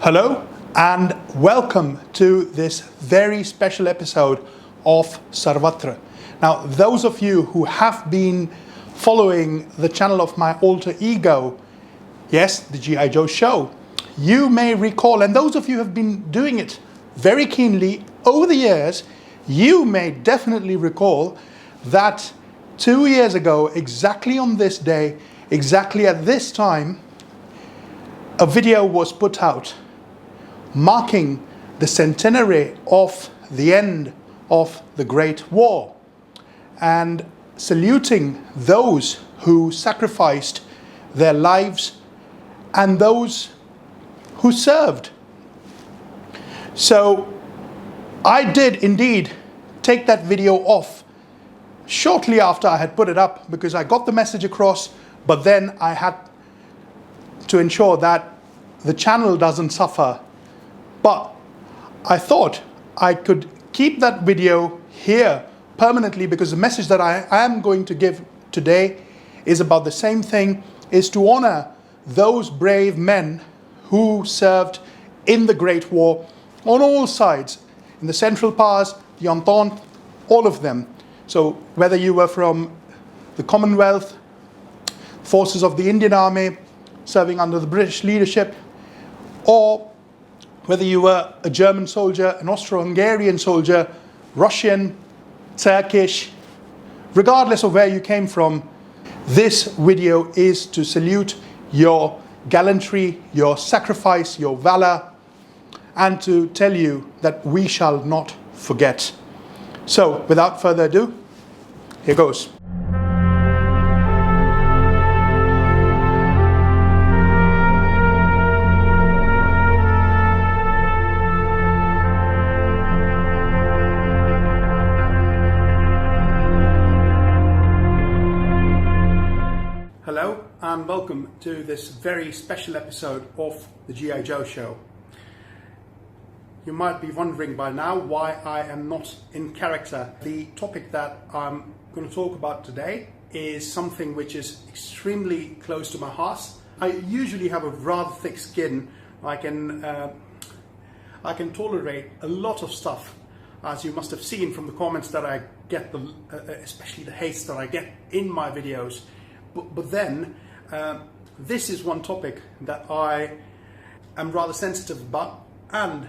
Hello and welcome to this very special episode of Sarvatra. Now, those of you who have been following the channel of my alter ego, yes, the G.I. Joe show, you may recall, and those of you who have been doing it very keenly over the years, you may definitely recall that 2 years ago, exactly on this day, exactly at this time, a video was put out marking the centenary of the end of the Great War and saluting those who sacrificed their lives and those who served. So I did indeed take that video off shortly after I had put it up because I got the message across, but then I had to ensure that the channel doesn't suffer. But I thought I could keep that video here permanently because the message that I am going to give today is about the same thing, is to honor those brave men who served in the Great War on all sides, in the Central Powers, the Entente, all of them. So whether you were from the Commonwealth, forces of the Indian Army, serving under the British leadership, or whether you were a German soldier, an Austro-Hungarian soldier, Russian, Turkish, regardless of where you came from, this video is to salute your gallantry, your sacrifice, your valor, and to tell you that we shall not forget. So, without further ado, here goes. Hello and welcome to this very special episode of the G.I. Joe show. You might be wondering by now why I am not in character. The topic that I'm going to talk about today is something which is extremely close to my heart. I usually have a rather thick skin. I can tolerate a lot of stuff, as you must have seen from the comments that I get, especially the hates that I get in my videos. But then, this is one topic that I am rather sensitive about, and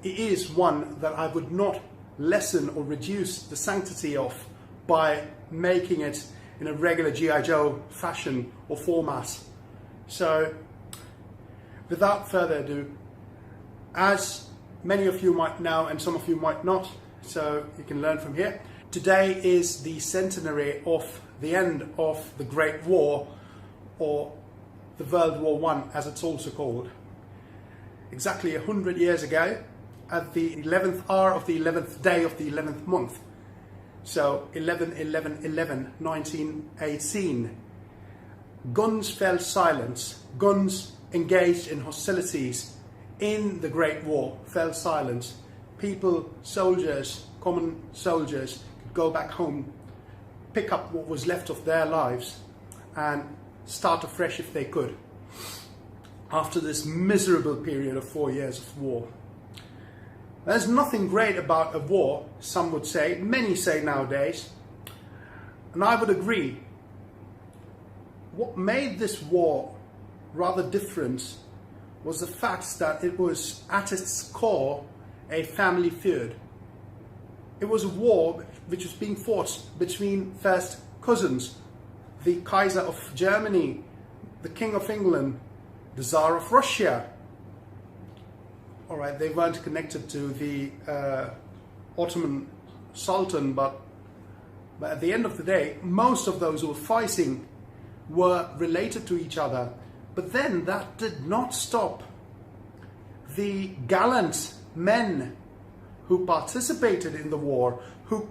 it is one that I would not lessen or reduce the sanctity of by making it in a regular G.I. Joe fashion or format. So, without further ado, as many of you might know and some of you might not, so you can learn from here, today is the centenary of the end of the Great War, or the World War I as it's also called. Exactly 100 years ago, at the 11th hour of the 11th day of the 11th month, so 11/11/11/1918, guns fell silent. Guns engaged in hostilities in the Great War fell silent. People, soldiers, common soldiers, could go back home, pick up what was left of their lives and start afresh if they could, after this miserable period of 4 years of war. There's nothing great about a war, some would say, many say nowadays, and I would agree. What made this war rather different was the fact that it was at its core a family feud. It was a war which was being fought between first cousins, the Kaiser of Germany, the King of England, the Tsar of Russia. All right, they weren't connected to the Ottoman Sultan, but at the end of the day, most of those who were fighting were related to each other. But then that did not stop the gallant men who participated in the war, who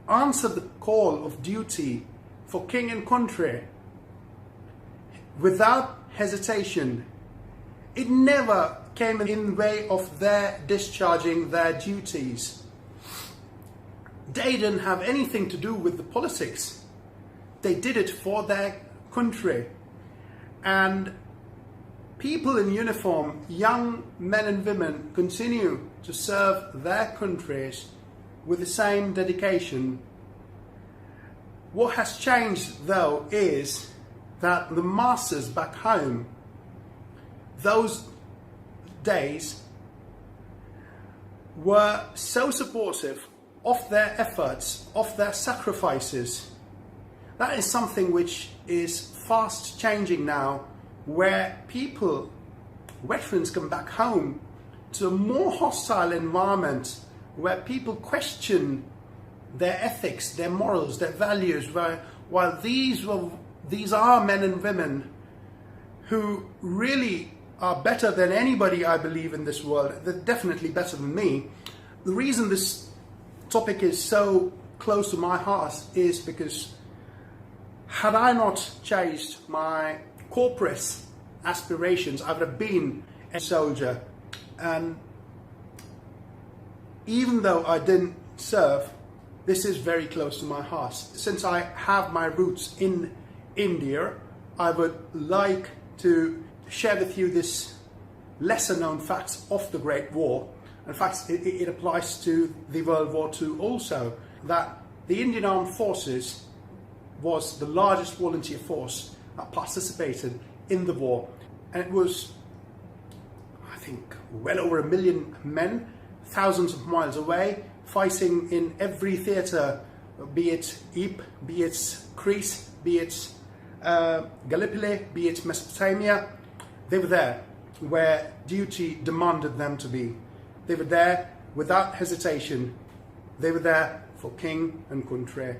answered the call of duty for king and country without hesitation. It never came in the way of their discharging their duties. They didn't have anything to do with the politics. They did it for their country. And people in uniform, young men and women, continue to serve their countries with the same dedication. What has changed, though, is that the masses back home, those days, were so supportive of their efforts, of their sacrifices. That is something which is fast changing now, where people, veterans, come back home to a more hostile environment, where people question their ethics, their morals, their values, while these are men and women who really are better than anybody, I believe, in this world. They're definitely better than me. The reason this topic is so close to my heart is because had I not chased my corporate aspirations, I would have been a soldier. And even though I didn't serve, this is very close to my heart. Since I have my roots in India, I would like to share with you this lesser known facts of the Great War. In fact, it applies to the World War II also, that the Indian Armed Forces was the largest volunteer force that participated in the war. And it was, I think, well over 1 million men, thousands of miles away, fighting in every theatre, be it Ypres, be it Crete, be it Gallipoli, be it Mesopotamia. They were there where duty demanded them to be. They were there without hesitation. They were there for king and country.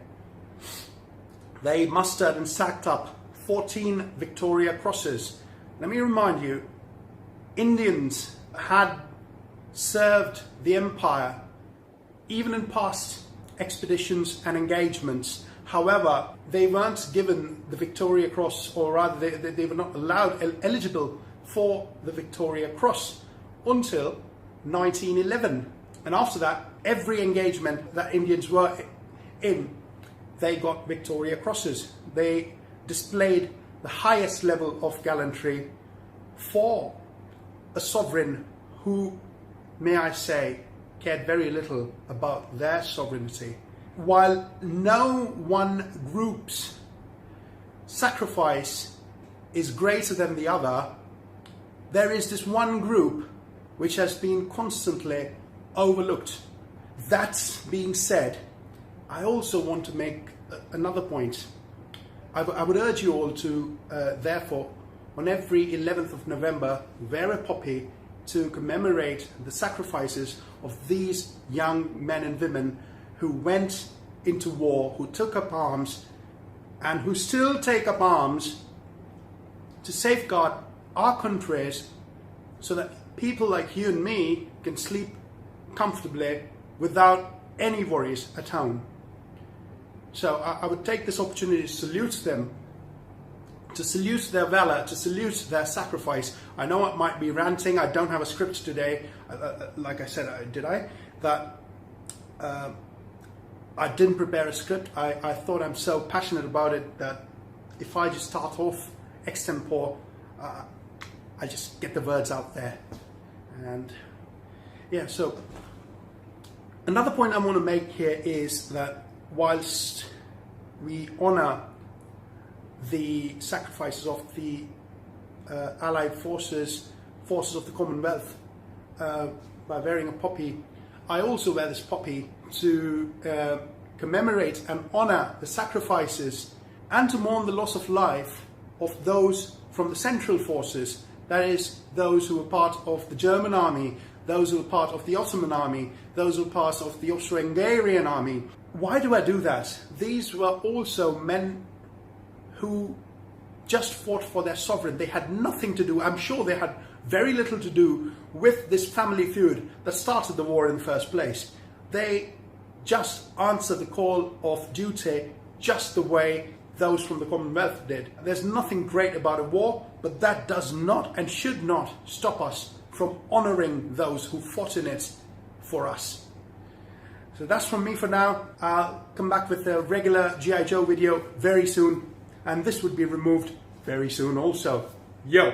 They mustered and sacked up 14 Victoria Crosses. Let me remind you, Indians had served the empire even in past expeditions and engagements. However, they weren't given the Victoria Cross, or rather they were not eligible for the Victoria Cross until 1911. And after that, every engagement that Indians were in, they got Victoria Crosses. They displayed the highest level of gallantry for a sovereign who, may I say, cared very little about their sovereignty. While no one group's sacrifice is greater than the other, there is this one group which has been constantly overlooked. That being said, I also want to make another point. I would urge you all to, therefore, on every 11th of November, wear a poppy to commemorate the sacrifices of these young men and women who went into war, who took up arms, and who still take up arms to safeguard our countries so that people like you and me can sleep comfortably without any worries at home. So I would take this opportunity to salute them, to salute their valor, to salute their sacrifice. I know it might be ranting. I don't have a script today. Like I said, did I? That I didn't prepare a script. I thought I'm so passionate about it that if I just start off extempore, I just get the words out there. And yeah, so another point I want to make here is that whilst we honor the sacrifices of the Allied forces of the Commonwealth by wearing a poppy, I also wear this poppy to commemorate and honor the sacrifices and to mourn the loss of life of those from the Central Forces, that is, those who were part of the German army, those who were part of the Ottoman army, those who were part of the Austro-Hungarian army. Why do I do that? These were also men who just fought for their sovereign. They had nothing to do, I'm sure they had very little to do with this family feud that started the war in the first place. They just answered the call of duty just the way those from the Commonwealth did. There's nothing great about a war, but that does not and should not stop us from honoring those who fought in it for us. So that's from me for now. I'll come back with a regular G.I. Joe video very soon, and this would be removed very soon also. Yo!